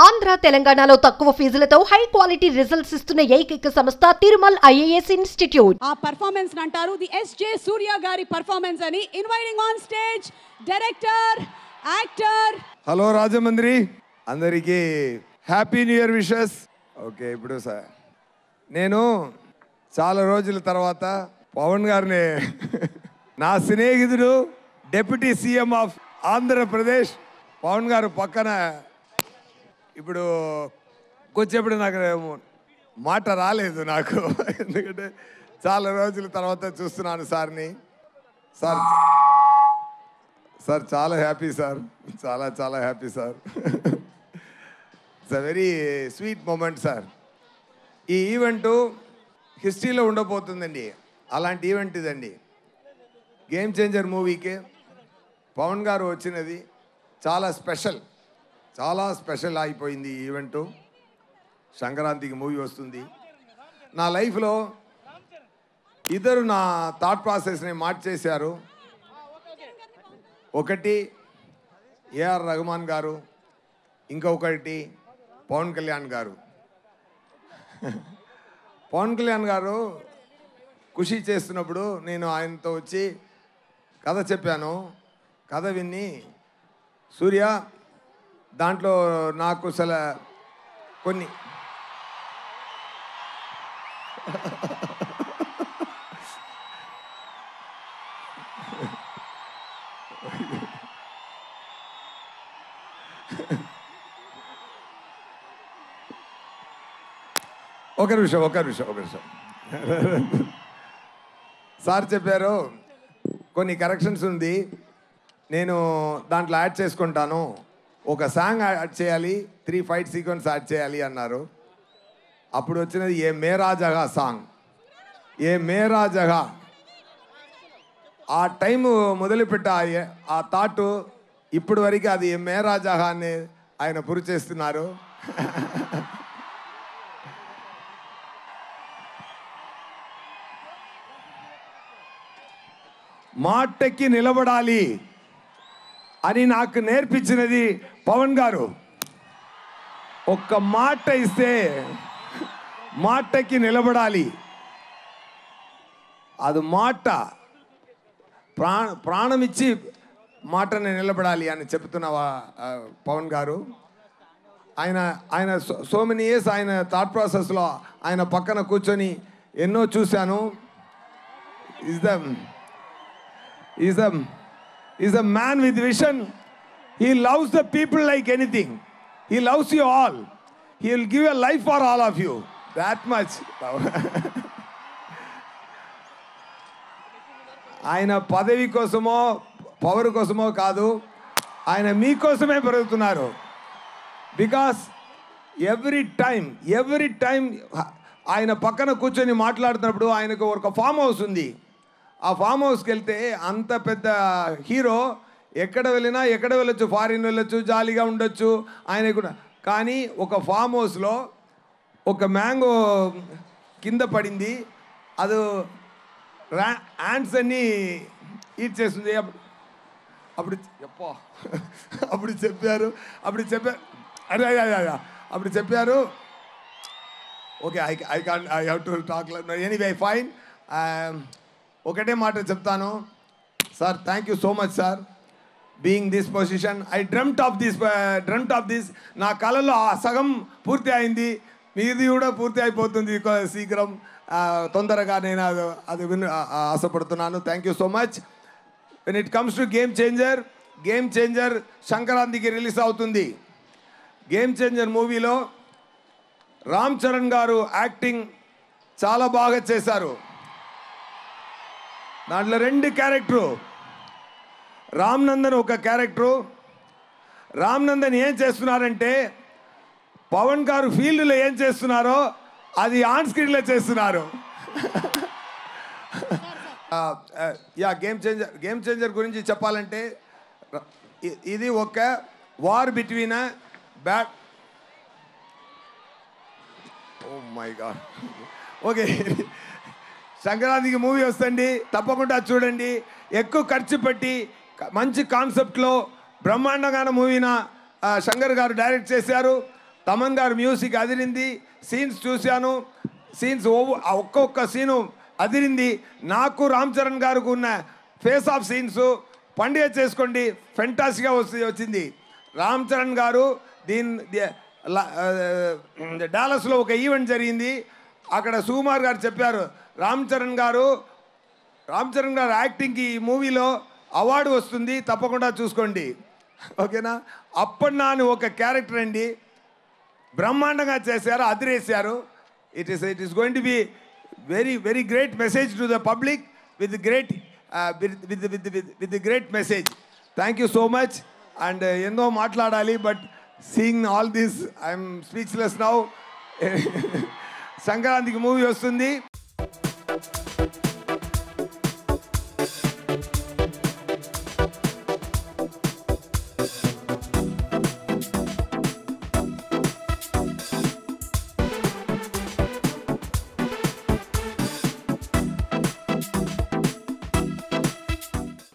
ఆంధ్ర తెలంగాణలో తక్కువ ఫీజులతో high quality results ఇస్తున్న ఏకైక సంస్థ తిరుమల్ ఐఏఎస్ ఇన్స్టిట్యూట్. ఆ పర్ఫార్మెన్స్ అంటారు ది ఎస్జే సూర్య గారి పర్ఫార్మెన్స్ అని. Inviting on stage director, actor. Hello Rajahmundry, అందరికీ happy new year wishes. Okay, ఇప్పుడు సార్ నేను చాలా రోజుల తర్వాత పవన్ గారిని నా స్నేహితుడు deputy CM of Andhra Pradesh Pavan garu పక్కన ఇప్పుడు కొంచెప్పుడు నాకు మాట రాలేదు నాకు, ఎందుకంటే చాలా రోజుల తర్వాత చూస్తున్నాను సార్ని. సార్ చాలా హ్యాపీ సార్, చాలా చాలా happy sir. It's a very sweet moment sir. ఈ ఈవెంటు హిస్టరీలో ఉండబోతుందండి. అలాంటి ఈవెంట్ ఇదండి. గేమ్ చేంజర్ మూవీకి పవన్ గారు వచ్చినది చాలా స్పెషల్ అయిపోయింది ఈ ఈవెంటు. సంక్రాంతికి మూవీ వస్తుంది. నా లైఫ్లో ఇద్దరు నా థాట్ ప్రాసెస్ని మార్చేశారు. ఒకటి ఏఆర్ రెహమాన్ గారు, ఇంకొకటి పవన్ కళ్యాణ్ గారు. పవన్ కళ్యాణ్ గారు ఖుషి చేస్తున్నప్పుడు నేను ఆయనతో వచ్చి కథ చెప్పాను. కథ విని, సూర్య దాంట్లో నాకు కొన్ని ఒక నిమిషం సార్ చెప్పారు కొన్ని కరెక్షన్స్ ఉంది, నేను దాంట్లో యాడ్ చేసుకుంటాను, ఒక సాంగ్ యాడ్ చేయాలి, 3 ఫైట్ సీక్వెన్స్ యాడ్ చేయాలి అన్నారు. అప్పుడు వచ్చినది ఏ మేరా జగా సాంగ్. ఏ మేరా జగా ఆ టైం మొదలుపెట్ట ఆ థాట్ ఇప్పుడు వరకు అది ఏ మేరా జగా అని ఆయన పురి చేస్తున్నారు. మాటకి నిలబడాలి అని నాకు నేర్పించినది పవన్ గారు. ఒక్క మాట ఇస్తే మాటకి నిలబడాలి. అది మాట ప్రాణమిచ్చి మాటని నిలబడాలి అని చెప్తున్న పవన్ గారు. ఆయన సో మెనీ ఇయర్స్ ఆయన థాట్ ప్రాసెస్లో ఆయన పక్కన కూర్చొని ఎన్నో చూశాను. He's a man with vision. He loves the people like anything. He loves you all. He will give a life for all of you. That much. ఆయన పదవి కోసమో పవర్ కోసమో కాదు, ఆయన మీకోసమే పెరుగుతున్నారు. బికాస్ ఎవ్రీ టైం ఆయన పక్కన కూర్చొని మాట్లాడుతున్నప్పుడు ఆయనకు ఒక ఫామ్ హౌస్ ఉంది. ఆ ఫామ్ హౌస్కి వెళ్తే అంత పెద్ద హీరో ఎక్కడ వెళ్ళొచ్చు, ఫారిన్ వెళ్ళొచ్చు, జాలీగా ఉండొచ్చు ఆయనకు. కానీ ఒక ఫామ్ హౌస్లో ఒక మ్యాంగో కింద పడింది, అది యాంట్స్ అన్నీ ఈట్ చేస్తుంది. అప్పుడు చెప్పారు okay, I have to talk anyway fine. ఒకటే మాట చెప్తాను sir, thank you so much sir being this position. I dreamt of this. నా కళలో ఆ సగం పూర్తి అయింది, మీది కూడా పూర్తి అయిపోతుంది శీఘ్రం, తొందరగా. నేను అది ఆశపడుతున్నాను. Thank you so much. When it comes to game changer సంక్రాంతికి రిలీజ్ అవుతుంది. గేమ్ చేంజర్ మూవీలో రామ్ చరణ్ గారు యాక్టింగ్ చాలా బాగా చేశారు. దాంట్లో 2 క్యారెక్టరు. రామ్ నందన్ ఒక క్యారెక్టరు. రామ్ నందన్ ఏం చేస్తున్నారంటే పవన్ గారు ఫీల్డ్లో ఏం చేస్తున్నారో అది ఆన్ స్క్రీన్లో చేస్తున్నారు. గేమ్ చేంజర్ గురించి చెప్పాలంటే ఇది ఒక war between oh my god. Okay, సంక్రాంతికి మూవీ వస్తుంది, తప్పకుండా చూడండి. ఎక్కువ ఖర్చు పెట్టి మంచి కాన్సెప్ట్లో బ్రహ్మాండంగా మూవీన శంకర్ గారు డైరెక్ట్ చేశారు. తమన్ గారు మ్యూజిక్ అదిరింది, సీన్స్ చూశాను, సీన్స్ ఒక్కొక్క సీను అదిరింది. నాకు రామ్ చరణ్ గారికి ఉన్న ఫేస్ ఆఫ్ సీన్స్ పండుగ చేసుకోండి ఫెంటాస్టిక్గా వచ్చింది. రామ్ చరణ్ గారు డాలస్లో ఒక ఈవెంట్ జరిగింది, అక్కడ సుకుమార్ గారు చెప్పారు రామ్ చరణ్ గారు యాక్టింగ్కి ఈ మూవీలో అవార్డు వస్తుంది, తప్పకుండా చూసుకోండి, ఓకేనా. అప్పన్నా అని ఒక క్యారెక్టర్ అండి, బ్రహ్మాండంగా చేశారు, అదిరేశారు. It is going to be very very great message to the public with great with great message. Thank you so much. And ఎన్నో మాట్లాడాలి, but seeing all this I'm speechless now. సంక్రాంతికి మూవీ వస్తుంది.